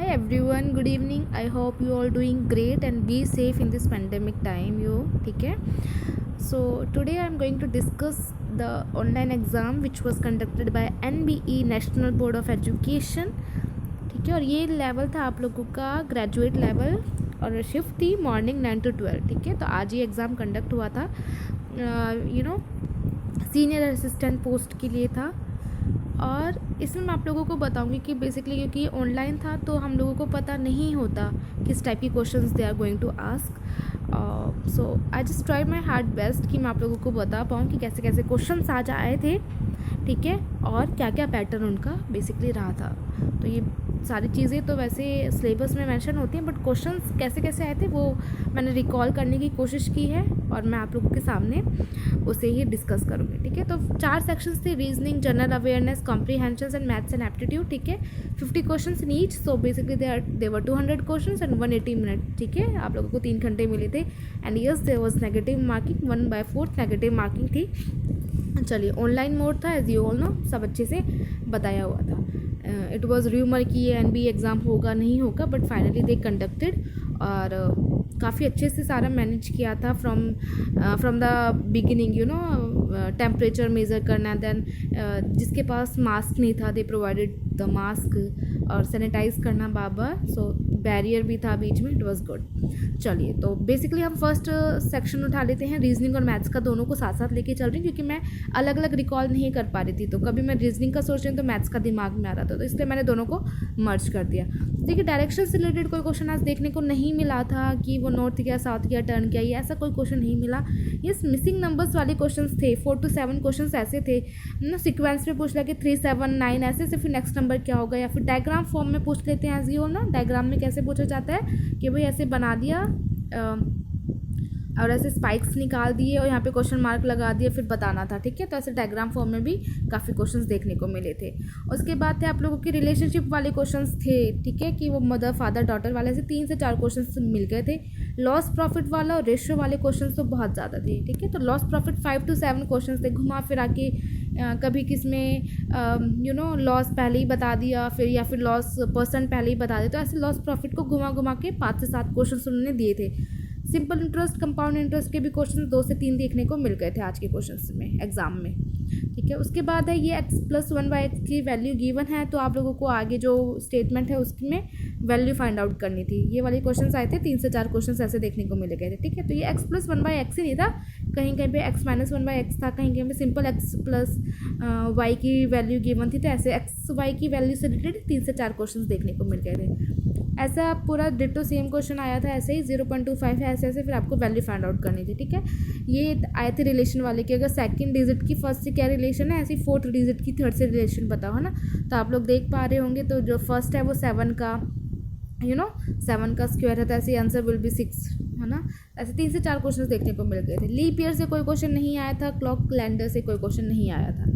Hi everyone, good evening. I hope you all doing great and be safe in this pandemic time. ठीक है. So today I am going to discuss the online exam which was conducted by NBE National Board of Education. ठीक है, और ये level था आप लोगों का ग्रेजुएट लेवल और शिफ्ट थी मॉर्निंग 9 to 12. ठीक है, तो आज ये एग्ज़ाम कंडक्ट हुआ था. सीनियर असिस्टेंट पोस्ट के लिए था. और इसमें मैं आप लोगों को बताऊंगी कि बेसिकली क्योंकि ऑनलाइन था तो हम लोगों को पता नहीं होता किस टाइप की questions they are going to ask. So I just try my hard best कि मैं आप लोगों को बता पाऊँ कि कैसे कैसे क्वेश्चंस आज आए थे. ठीक है, और क्या क्या पैटर्न उनका बेसिकली रहा था. तो ये सारी चीज़ें तो वैसे सिलेबस में मेंशन होती हैं, बट क्वेश्चंस कैसे कैसे आए थे वो मैंने रिकॉल करने की कोशिश की है और मैं आप लोगों के सामने उसे ही डिस्कस करूँगी. ठीक है, तो 4 सेक्शंस थे: reasoning, general awareness, comprehension and maths and aptitude. ठीक है, 50 questions in each. So basically there 200 questions and 180 minute. ठीक है, आप लोगों को 3 घंटे मिले थे. And yes, there was negative marking, 1/4 negative marking थी. चलिए, ऑनलाइन मोड था एज यू ऑल नो, सब अच्छे से बताया हुआ था. इट वॉज र्यूमर कि ये NBE एग्ज़ाम होगा नहीं होगा, बट फाइनली दे कंडक्टेड और काफ़ी अच्छे से सारा मैनेज किया था from the beginning. Temperature measure करना, देन जिसके पास मास्क नहीं था दे प्रोवाइडेड द मास्क, और सैनिटाइज करना बार. सो बैरियर भी था बीच में. It was good. चलिए, तो बेसिकली हम फर्स्ट सेक्शन उठा लेते हैं. रीजनिंग और मैथ्स का दोनों को साथ साथ लेके चल रही हूँ क्योंकि मैं अलग अलग रिकॉल नहीं कर पा रही थी. तो कभी मैं रीजनिंग का सोच रही हूँ तो मैथ्स का दिमाग में आ रहा था, तो इसलिए मैंने दोनों को मर्ज कर दिया. देखिए, डायरेक्शन से रिलेटेड कोई क्वेश्चन आज देखने को नहीं मिला था कि वो नॉर्थ किया, साउथ किया, टर्न किया, ये ऐसा कोई क्वेश्चन नहीं मिला. ये मिसिंग नंबर्स वाले क्वेश्चन थे. 4 to 7 क्वेश्चन ऐसे थे ना, सिक्वेंस में पूछ लिया कि 3, 7, 9 ऐसे फिर नेक्स्ट नंबर क्या होगा, या फिर डायग्राम फॉर्म में पूछ लेते हैं एज यू ना. डायग्राम में कैसे पूछा जाता है कि भाई ऐसे बना दिया और ऐसे स्पाइक्स निकाल दिए और यहाँ पे क्वेश्चन मार्क लगा दिए, फिर बताना था. ठीक है, तो ऐसे डायग्राम फॉर्म में भी काफ़ी क्वेश्चंस देखने को मिले थे. उसके बाद थे आप लोगों के रिलेशनशिप वाले क्वेश्चंस थे. ठीक है, कि वो मदर फादर डॉटर वाले से 3 से 4 क्वेश्चंस मिल गए थे. लॉस प्रॉफिट वाला और रेशियो वाले क्वेश्चंस तो बहुत ज़्यादा थे. ठीक है, तो लॉस प्रॉफिट 5 to 7 क्वेश्चंस थे. घुमा फिरा के कभी किस में लॉस पहले ही बता दिया, या फिर लॉस परसेंट पहले ही बता दिया. तो ऐसे लॉस प्रॉफिट को घुमा घुमा के 5 से 7 क्वेश्चन उन्होंने दिए थे. सिंपल इंटरेस्ट, कंपाउंड इंटरेस्ट के भी क्वेश्चन 2 से 3 देखने को मिल गए थे आज के क्वेश्चंस में एग्जाम में. ठीक है, उसके बाद है ये x+1/x की वैल्यू गिवन है, तो आप लोगों को आगे जो स्टेटमेंट है उसमें वैल्यू फाइंड आउट करनी थी. ये वाले क्वेश्चंस आए थे. 3 से 4 क्वेश्चंस ऐसे देखने को मिल गए थे. ठीक है, तो ये x+1/x ही नहीं था, कहीं कहीं पे x-1/x था, कहीं कहीं पे सिंपल x+y की वैल्यू गिवन थी. तो ऐसे x/y की वैल्यू से रिलेटेड 3 से 4 क्वेश्चन देखने को मिल गए थे. ऐसा पूरा डिटो सेम क्वेश्चन आया था, ऐसे ही 0.25 है, ऐसे फिर आपको वैल्यू फाइंड आउट करनी थी. ठीक है, ये आए थे रिलेशन वाले कि अगर सेकंड डिजिट की फर्स्ट से क्या रिलेशन है, ऐसी 4th डिजिट की थर्ड से रिलेशन बताओ, है ना. तो आप लोग देख पा रहे होंगे, तो जो फर्स्ट है वो 7 का 7 का स्क्वायर है, तो ऐसे आंसर विल बी 6, है ना. ऐसे 3 से 4 क्वेश्चन देखने को मिल गए थे. लीप ईयर से कोई क्वेश्चन नहीं आया था. क्लॉक कैलेंडर से कोई क्वेश्चन नहीं आया था.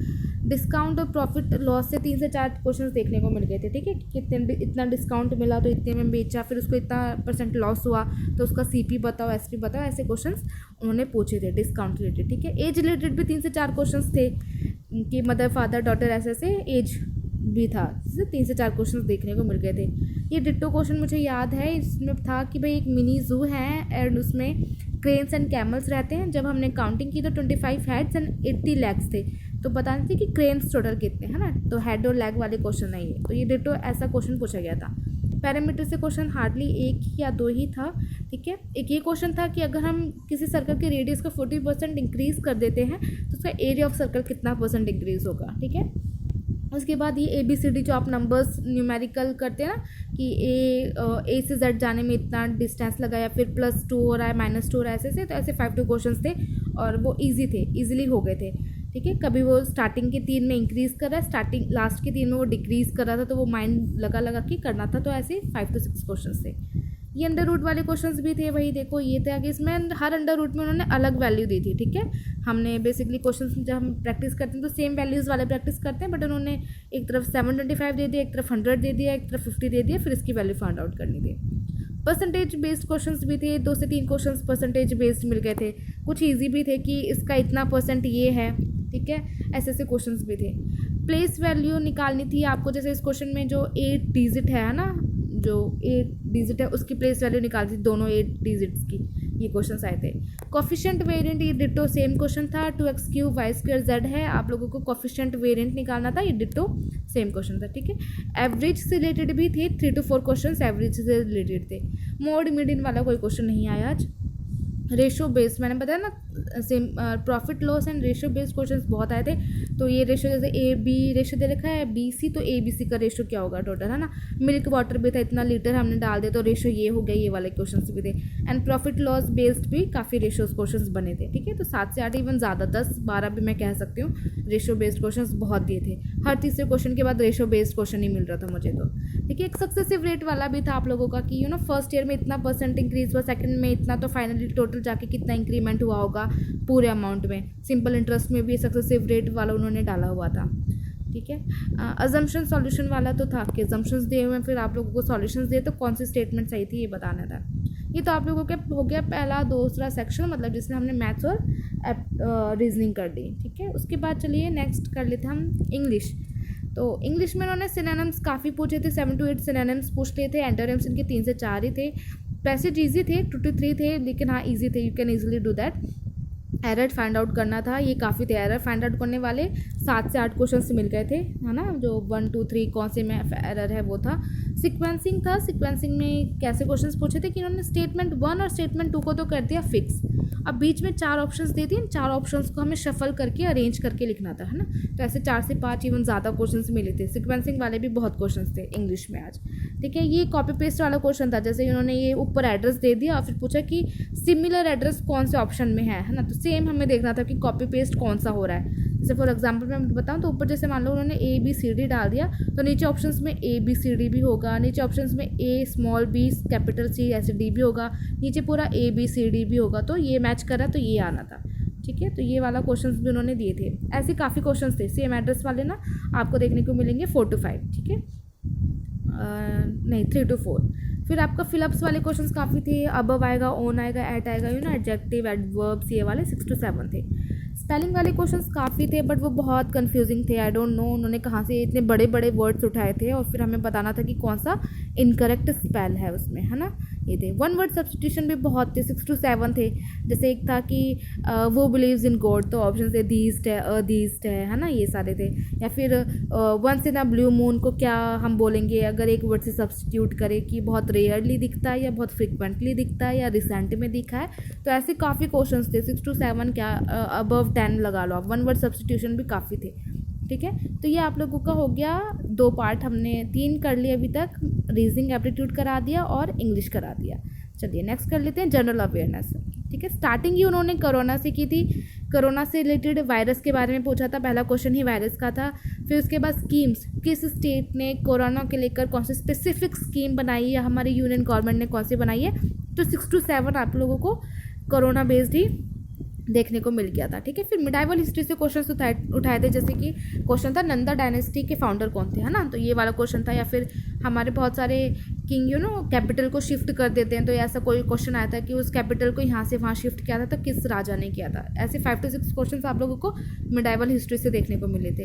डिस्काउंट और प्रॉफिट लॉस से 3 से 4 क्वेश्चन देखने को मिल गए थे. ठीक है, कितने इतना डिस्काउंट मिला तो इतने में बेचा, फिर उसको इतना % लॉस हुआ तो उसका CP बताओ, SP बताओ, ऐसे क्वेश्चंस उन्होंने पूछे थे डिस्काउंट रिलेटेड. ठीक है, एज रिलेटेड भी 3 से 4 क्वेश्चन थे कि मदर फादर डॉटर ऐसे एज भी था. 3 से 4 क्वेश्चन देखने को मिल गए थे. ये डिट्टो क्वेश्चन मुझे याद है, इसमें था कि भाई एक मिनी जू है एंड उसमें क्रेन्स एंड कैमल्स रहते हैं. जब हमने काउंटिंग की तो 25 हेड्स एंड 80 लेग्स थे. तो बताने थे कि क्रेन्स टोटल कितने, है ना. तो हेड और लेग वाले क्वेश्चन है ये. तो ये डिट्टो ऐसा क्वेश्चन पूछा गया था. पैरामीटर से क्वेश्चन हार्डली 1 या 2 ही था. ठीक है, एक ये क्वेश्चन था कि अगर हम किसी सर्कल के रेडियस को 40% इंक्रीज़ कर देते हैं तो उसका एरिया ऑफ सर्कल कितना % इंक्रीज़ होगा. ठीक है, उसके बाद ये ABCD जो आप नंबर्स न्यूमेरिकल करते हैं ना कि A से Z जाने में इतना डिस्टेंस लगा, या फिर +2 हो रहा है, -2 हो रहा है, ऐसे तो ऐसे 5 2 क्वेश्चन थे और वो ईजी थे, ईजिली हो गए थे. ठीक है, कभी वो स्टार्टिंग के 3 में इंक्रीज़ कर रहा है, स्टार्टिंग लास्ट के 3 में वो डिक्रीज़ कर रहा था, तो वो माइंड लगा के करना था. तो ऐसे 5 to 6 क्वेश्चन थे. ये अंडर रूट वाले क्वेश्चंस भी थे. वही देखो, ये था कि इसमें हर अंडर रूट में उन्होंने अलग वैल्यू दी थी. ठीक है, हमने बेसिकली क्वेश्चंस जब हम प्रैक्टिस करते हैं तो सेम वैल्यूज़ वाले प्रैक्टिस करते हैं, बट उन्होंने एक तरफ 725 दे दिया, एक तरफ 100 दे दिया, एक तरफ 50 दे दिया, फिर इसकी वैल्यू फाइंड आउट करनी थी. परसेंटेज बेस्ड क्वेश्चंस भी थे. 2 से 3 क्वेश्चंस परसेंटेज बेस्ड मिल गए थे. कुछ ईजी भी थे कि इसका इतना % ये है. ठीक है, ऐसे क्वेश्चंस भी थे. प्लेस वैल्यू निकालनी थी आपको, जैसे इस क्वेश्चन में जो 8 डिजिट है ना, जो 8 डिजिट है उसकी प्लेस वैल्यू निकालती थी, दोनों 8 डिजिट्स की। ये क्वेश्चंस आए थे। कोफिशिएंट वेरिएंट, ये डिटो सेम क्वेश्चन था। 2x³ y² z है, आप लोगों को कोफिशिएंट वेरिएंट निकालना था, ये डिटो सेम क्वेश्चन था, ठीक है। एवरेज से रिलेटेड भी थे 3 to 4 क्वेश्चन एवरेज से रिलेटेड थे। मोड मीडियन वाला कोई क्वेश्चन नहीं आया आज। रेशो बेस्ड मैंने बताया ना, same profit loss and ratio based questions बहुत आए थे। तो ये रेशो जैसे ए बी रेशो दे रखा है BC, तो ABC का रेशो क्या होगा टोटल, है ना। मिल्क वाटर भी था, इतना लीटर हमने डाल दिया तो रेशो ये हो गया, ये वाले क्वेश्चंस भी थे। एंड प्रॉफिट लॉस बेस्ड भी काफ़ी रेशोज क्वेश्चंस बने थे, ठीक है। तो 7 से 8 इवन ज़्यादा 10-12 भी मैं कह सकती हूँ, रेशो बेस्ड क्वेश्चंस बहुत दिए थे। हर तीसरे क्वेश्चन के बाद रेशो बेस्ड क्वेश्चन ही मिल रहा था मुझे तो, ठीक है। एक सक्सेसिव रेट वाला भी था आप लोगों का कि फर्स्ट ईयर में इतना % इंक्रीज हुआ, सेकंड में इतना, तो फाइनली टोटल जाके कितना इंक्रीमेंट हुआ होगा पूरे अमाउंट में। सिंपल इंटरेस्ट में भी सक्सेसिव रेट वाला उन्होंने डाला हुआ था, ठीक है। अजम्पशन सॉल्यूशन वाला तो था कि अजम्पशंस दिए हुए हैं, फिर आप लोगों को सॉल्यूशंस दिए तो कौन सी स्टेटमेंट सही थी ये बताना था। ये तो आप लोगों के हो गया पहला दूसरा सेक्शन, मतलब जिसमें हमने मैथ्स और रीजनिंग कर दी, ठीक है। उसके बाद चलिए नेक्स्ट कर लेते हैं हम इंग्लिश। तो इंग्लिश में उन्होंने सिनोनिम्स काफ़ी पूछे थे, 7 to 8 सिनोनिम्स पूछ लिए थे। एंटोनिम्स इनके 3 से 4 ही थे। पैसेज ईजी थे, 2 to 3 थे, लेकिन हाँ ईजी थे, you can easily do that. Error find out करना था, ये काफ़ी थे। एरर फाइंड आउट करने वाले 7 से 8 क्वेश्चन मिल गए थे, है ना। जो 1 2 3 कौन से में एरर है वो था। सीक्वेंसिंग था, सीक्वेंसिंग में कैसे क्वेश्चंस पूछे थे कि इन्होंने स्टेटमेंट 1 और स्टेटमेंट 2 को तो कर दिया फिक्स, अब बीच में 4 ऑप्शंस दे दिए, 4 ऑप्शंस को हमें शफल करके अरेंज करके लिखना था, है ना। तो ऐसे 4 से 5 इवन ज़्यादा क्वेश्चंस मिले थे। सीक्वेंसिंग वाले भी बहुत क्वेश्चंस थे इंग्लिश में आज, ठीक है। ये कॉपी पेस्ट वाला क्वेश्चन था, जैसे इन्होंने ये ऊपर एड्रेस दे दिया और फिर पूछा कि सिमिलर एड्रेस कौन से ऑप्शन में है ना। तो सेम हमें देखना था कि कॉपी पेस्ट कौन सा हो रहा है। जैसे फॉर एग्जांपल मैं बताऊं तो ऊपर जैसे मान लो उन्होंने ABCD डाल दिया, तो नीचे ऑप्शंस में ABCD भी होगा, नीचे ऑप्शंस में A_B_C ऐसे D भी होगा, नीचे पूरा ABCD भी होगा, तो ये मैच कर रहा है तो ये आना था, ठीक है। तो ये वाला क्वेश्चंस भी उन्होंने दिए थे। ऐसे काफ़ी क्वेश्चंस थे सेम एड्रेस वाले ना, आपको देखने को मिलेंगे 4 to 5, ठीक है, नहीं 3 to 4। फिर आपका फिलअप्स वाले क्वेश्चंस काफ़ी थे, अबव आएगा, ऑन आएगा, एट आएगा, एडजेक्टिव, एडवर्ब्स, ये वाले 6 to 7 थे। स्पेलिंग वाले क्वेश्चंस काफ़ी थे, बट वो बहुत कंफ्यूजिंग थे। आई डोंट नो उन्होंने कहाँ से इतने बड़े बड़े वर्ड्स उठाए थे, और फिर हमें बताना था कि कौन सा इनकरेक्ट स्पेल है उसमें, है ना। ये थे 1 वर्ड सब्स्टिट्यूशन भी बहुत थे, 6 to 7 थे। जैसे एक था कि वो बिलीव्स इन गॉड, तो ऑप्शन थे दीस्ट है, अदीस्ट है ना, ये सारे थे। या फिर once in a blue moon को क्या हम बोलेंगे अगर एक वर्ड से सब्स्टिट्यूट करें, कि बहुत रेयरली दिखता है या बहुत फ्रिक्वेंटली दिखता है या रिसेंट में दिखा है। तो ऐसे काफ़ी क्वेश्चंस थे, 6 to 7 क्या अबव 10 लगा लो आप। 1 वर्ड सब्स्टिट्यूशन भी काफ़ी थे, ठीक है। तो ये आप लोगों का हो गया 2 पार्ट, हमने 3 कर लिए अभी तक। रीजनिंग एप्टीट्यूड करा दिया और इंग्लिश करा दिया। चलिए नेक्स्ट कर लेते हैं जनरल अवेयरनेस, ठीक है। स्टार्टिंग ही उन्होंने कोरोना से की थी, कोरोना से रिलेटेड वायरस के बारे में पूछा था, पहला क्वेश्चन ही वायरस का था। फिर उसके बाद स्कीम्स, किस स्टेट ने कोरोना के लेकर कौन सी स्पेसिफिक स्कीम बनाई है, हमारी यूनियन गवर्नमेंट ने कौन सी बनाई है। तो 6 to 7 आप लोगों को कोरोना बेस्ड ही देखने को मिल गया था, ठीक है। फिर मिडाइवल हिस्ट्री से क्वेश्चन उठाए थे, जैसे कि क्वेश्चन था नंदा डायनेस्टी के फाउंडर कौन थे, है ना। तो ये वाला क्वेश्चन था। या फिर हमारे बहुत सारे किंग कैपिटल को शिफ्ट कर देते हैं, तो ऐसा कोई क्वेश्चन आया था कि उस कैपिटल को यहाँ से वहाँ शिफ्ट किया था, तो किस राजा ने किया था। ऐसे 5 to 6 क्वेश्चन आप लोगों को मिडाइवल हिस्ट्री से देखने को मिले थे,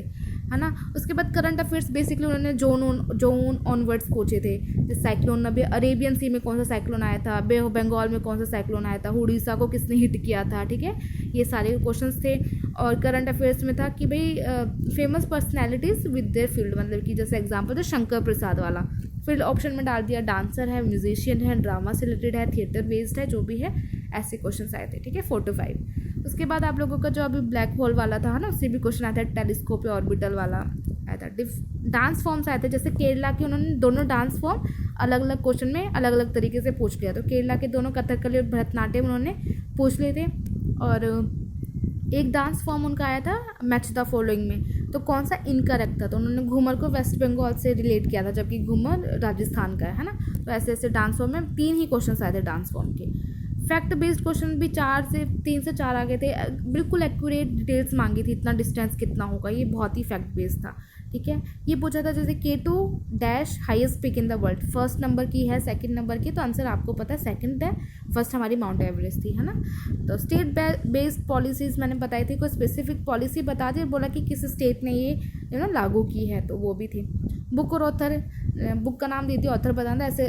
है ना। उसके बाद करंट अफेयर्स बेसिकली उन्होंने जोन ऑनवर्ड्स पूछे थे। जैसे साइक्लोन, अभी अरेबियन सी में कौन सा साइक्लोन आया था, बे ऑफ बंगाल में कौन सा साइक्लोन आया था, उड़ीसा को किसने हिट किया था, ठीक है। ये सारे क्वेश्चंस थे। और करंट अफेयर्स में था कि भाई famous personalities with their field, मतलब कि जैसे एग्जाम्पल था शंकर प्रसाद वाला। फील्ड ऑप्शन में डाल दिया, डांसर है, म्यूजिशियन है, ड्रामा से रिलेटेड है, थिएटर बेस्ड है, जो भी है, ऐसे क्वेश्चन आए थे, ठीक है, 4 to 5। उसके बाद आप लोगों का जो अभी ब्लैक होल वाला था ना, उससे भी क्वेश्चन आया था, टेलीस्कोप या ऑर्बिटल वाला आया था। डांस फॉर्म्स आए थे, जैसे केरला के उन्होंने दोनों डांस फॉर्म अलग अलग क्वेश्चन में अलग अलग तरीके से पूछ लिया। तो केरला के दोनों कथकली और भरतनाट्यम उन्होंने पूछ लिए थे। और एक डांस फॉर्म उनका आया था मैच द फॉलोइंग में, तो कौन सा इनकरेक्ट था, तो उन्होंने घूमर को वेस्ट बंगाल से रिलेट किया था, जबकि घूमर राजस्थान का है ना। तो ऐसे ऐसे डांस फॉर्म में 3 ही क्वेश्चन आए थे डांस फॉर्म के। फैक्ट बेस्ड क्वेश्चन भी 3 से 4 आ गए थे, बिल्कुल एक्यूरेट डिटेल्स मांगी थी, इतना डिस्टेंस कितना होगा, ये बहुत ही फैक्ट बेस्ड था, ठीक है। ये पूछा था जैसे K2 dash highest peak in the world, first number की है, सेकंड नंबर की, तो आंसर आपको पता है सेकंड है, फर्स्ट हमारी माउंट एवरेस्ट थी, है ना। तो स्टेट बेस्ड पॉलिसीज़ मैंने बताई थी, कोई स्पेसिफिक पॉलिसी बता दी, बोला कि किस स्टेट ने ये लागू की है, तो वो भी थी। बुक और ऑथर बुक का नाम दी थी, ऑथर बताना था। ऐसे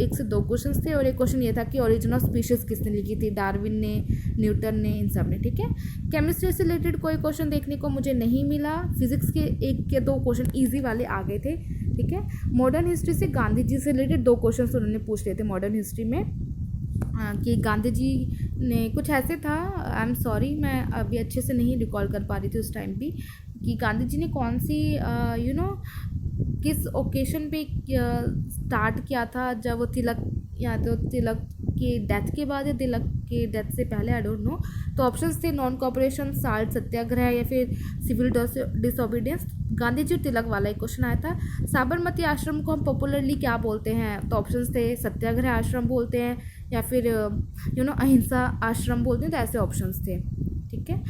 एक से दो क्वेश्चन थे और एक क्वेश्चन ये था कि ओरिजिन ऑफ स्पीशीज़ किसने लिखी थी, डार्विन ने, न्यूटन ने, इन सब ने, ठीक है। केमिस्ट्री से रिलेटेड कोई क्वेश्चन देखने को मुझे नहीं मिला। फिजिक्स के एक के दो क्वेश्चन ईजी वाले आ गए थे, ठीक है। मॉडर्न हिस्ट्री से गांधी जी से रिलेटेड 2 क्वेश्चन उन्होंने पूछ लिए थे मॉडर्न हिस्ट्री में, कि गांधी जी ने कुछ ऐसे था, आई एम सॉरी मैं अभी अच्छे से नहीं रिकॉल कर पा रही थी उस टाइम भी, कि गांधी जी ने कौन सी किस ओकेशन पे स्टार्ट किया था, जब वो तिलक, या तो तिलक के डेथ के बाद या तिलक के डेथ से पहले, आई डोंट नो। तो ऑप्शंस थे नॉन कॉपरेशन, साल्ट सत्याग्रह या फिर सिविल डिसोबीडियंस। गांधी जी और तिलक वाला एक क्वेश्चन आया था। साबरमती आश्रम को हम पॉपुलरली क्या बोलते हैं, तो ऑप्शंस थे सत्याग्रह आश्रम बोलते हैं या फिर अहिंसा आश्रम बोलते हैं, तो ऐसे ऑप्शंस थे, ठीक है।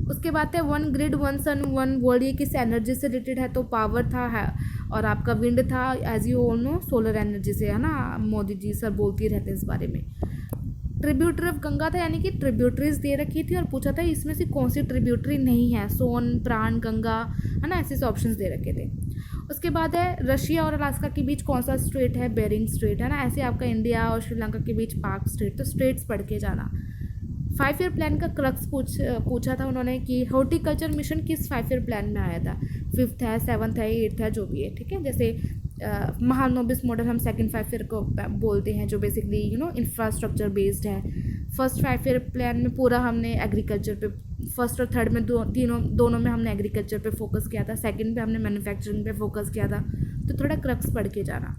उसके बाद है 1 ग्रिड 1 सन 1 वर्ल्ड, ये किस एनर्जी से रिलेटेड है, तो पावर था है, और आपका विंड था, as you all know solar energy से, है ना, मोदी जी सर बोलती रहते हैं इस बारे में। ट्रिब्यूटरी ऑफ गंगा था, यानी कि ट्रिब्यूटरीज दे रखी थी और पूछा था इसमें से कौन सी ट्रिब्यूटरी नहीं है, सोन, प्राण, गंगा, है ना, ऐसे ऑप्शंस दे रखे थे। उसके बाद है रशिया और अलास्का के बीच कौन सा स्ट्रेट है, बेरिंग स्ट्रेट, है ना। ऐसे आपका इंडिया और श्रीलंका के बीच पाक स्ट्रेट, तो स्ट्रेट्स पढ़ के जाना। 5 ईयर प्लान का क्रक्स पूछा था उन्होंने कि हॉर्टिकल्चर मिशन किस 5 ईयर प्लान में आया था, 5th है, 7th है, 8th है, जो भी है, ठीक है। जैसे महानोबिस मॉडल हम सेकंड 5 ईयर को बोलते हैं, जो बेसिकली इंफ्रास्ट्रक्चर बेस्ड है। फर्स्ट 5 ईयर प्लान में पूरा हमने एग्रीकल्चर पे, फर्स्ट और थर्ड में दोनों में हमने एग्रीकल्चर पे फोकस किया था, सेकंड पे हमने मैन्युफैक्चरिंग पे फोकस किया था। तो थोड़ा क्रक्स पढ़ के जाना।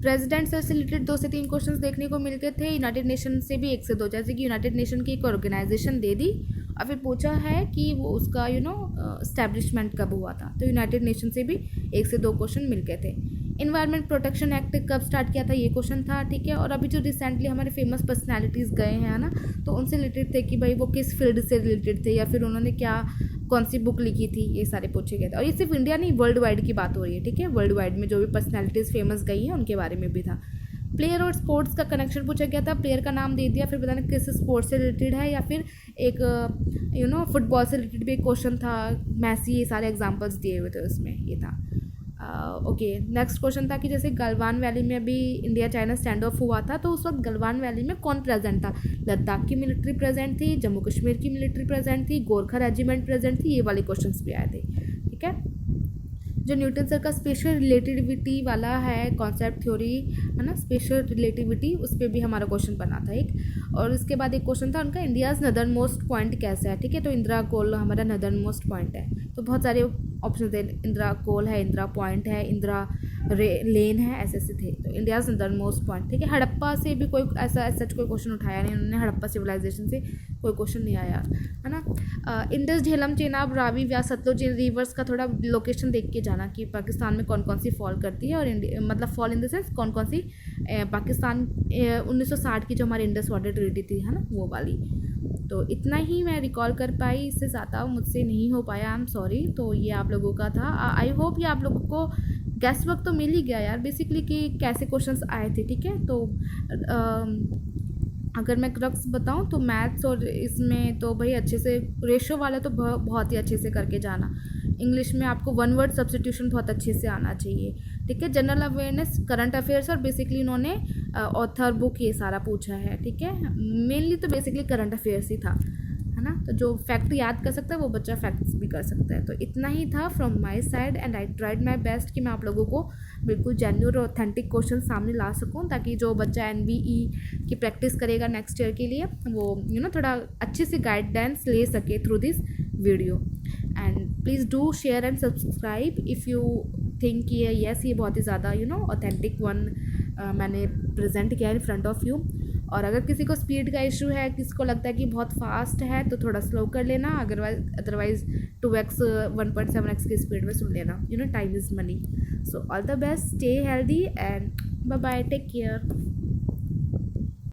प्रेसिडेंट से रिलेटेड 2 से 3 क्वेश्चंस देखने को मिल गए थे। यूनाइटेड नेशन से भी 1 से 2, जैसे कि यूनाइटेड नेशन की एक ऑर्गेनाइजेशन दे दी और फिर पूछा है कि वो उसका इस्टेब्लिशमेंट कब हुआ था, तो यूनाइटेड नेशन से भी 1 से 2 क्वेश्चन मिल गए थे। इन्वायरमेंट प्रोटेक्शन एक्ट कब स्टार्ट किया था, ये क्वेश्चन था, ठीक है। और अभी जो रिसेंटली हमारे फेमस पर्सनैलिटीज़ गए हैं ना, तो उनसे रिलेटेड थे कि भाई वो किस फील्ड से रिलेटेड थे या फिर उन्होंने क्या, कौन सी बुक लिखी थी, ये सारे पूछे गए थे। और ये सिर्फ इंडिया नहीं, वर्ल्ड वाइड की बात हो रही है, ठीक है। वर्ल्ड वाइड में जो भी पर्सनैलिटीज़ फेमस गई हैं उनके बारे में भी था। प्लेयर और स्पोर्ट्स का कनेक्शन पूछा गया था, प्लेयर का नाम दे दिया, फिर बताना किस स्पोर्ट्स से रिलेटेड है, या फिर एक फुटबॉल से रिलेटेड भी एक क्वेश्चन था, मैसी, ये सारे एग्जांपल्स दिए हुए थे उसमें, ये था। ओके, नेक्स्ट क्वेश्चन था कि जैसे गलवान वैली में अभी इंडिया चाइना स्टैंड ऑफ हुआ था, तो उस वक्त गलवान वैली में कौन प्रेजेंट था, लद्दाख की मिलिट्री प्रेजेंट थी, जम्मू कश्मीर की मिलिट्री प्रेजेंट थी, गोरखा रेजिमेंट प्रेजेंट थी, ये वाले क्वेश्चंस भी आए थे, ठीक है। जो न्यूटन सर का स्पेशल रिलेटिविटी वाला है कॉन्सेप्ट थ्योरी, है ना, स्पेशल रिलेटिविटी, उस पर भी हमारा क्वेश्चन बना था एक। और उसके बाद एक क्वेश्चन था उनका, इंडियाज़ नदर्न मोस्ट पॉइंट कैसा है, ठीक है। तो इंदिरा कोल हमारा नदर्न मोस्ट पॉइंट है। तो बहुत सारे ऑप्शन थे, इंदिरा कोल है, इंदिरा पॉइंट है, इंदिरा लेन है, ऐसे ऐसे थे। तो इंडियाज़ नदर्न मोस्ट पॉइंट, ठीक है। हड़प्पा से भी कोई ऐसा सच कोई क्वेश्चन उठाया नहीं उन्होंने, हड़प्पा सिविलाइजेशन से कोई क्वेश्चन नहीं आया, है ना। इंडस, झेलम, चेनाब, रावी, व्यास, सतलुज रिवर्स का थोड़ा लोकेशन देख के जाना कि पाकिस्तान में कौन कौन सी फॉल करती है, और मतलब फॉल इन द सेंस कौन कौन सी पाकिस्तान 1960 की जो हमारी इंडस वाटर ट्रीटी थी, है ना, वो वाली। तो इतना ही मैं रिकॉल कर पाई, इससे ज़्यादा मुझसे नहीं हो पाया, आई एम सॉरी। तो ये आप लोगों का था। आई होप ये आप लोगों को गैस वर्क तो मिल ही गया यार बेसिकली कि कैसे क्वेश्चंस आए थे, ठीक है। तो अगर मैं क्रक्स बताऊं तो मैथ्स और इसमें तो भाई अच्छे से रेशो वाला तो बहुत ही अच्छे से करके जाना। इंग्लिश में आपको 1 वर्ड सब्स्टिट्यूशन बहुत अच्छे से आना चाहिए, ठीक है। जनरल अवेयरनेस, करंट अफेयर्स, और बेसिकली इन्होंने ऑथर बुक ये सारा पूछा है, ठीक है। मेनली तो बेसिकली करंट अफेयर्स ही था, है ना। तो जो फैक्ट याद कर सकता है वो बच्चा फैक्ट्स भी कर सकता है। तो इतना ही था from my side, and I tried my best कि मैं आप लोगों को बिल्कुल जेन्युइन और ऑथेंटिक क्वेश्चन सामने ला सकूं, ताकि जो बच्चा NBE की प्रैक्टिस करेगा नेक्स्ट ईयर के लिए वो थोड़ा अच्छे से गाइडेंस ले सके through this video. And please do share and subscribe if you think कि येस ये बहुत ही ज़्यादा ऑथेंटिक वन मैंने प्रेजेंट किया है इन फ्रंट ऑफ यू। और अगर किसी को स्पीड का इशू है, किसी को लगता है कि बहुत फास्ट है, तो थोड़ा स्लो कर लेना, अदरवाइज 2x 1.7x की स्पीड में सुन लेना। Time is money. So all the best, stay healthy and bye bye, take care.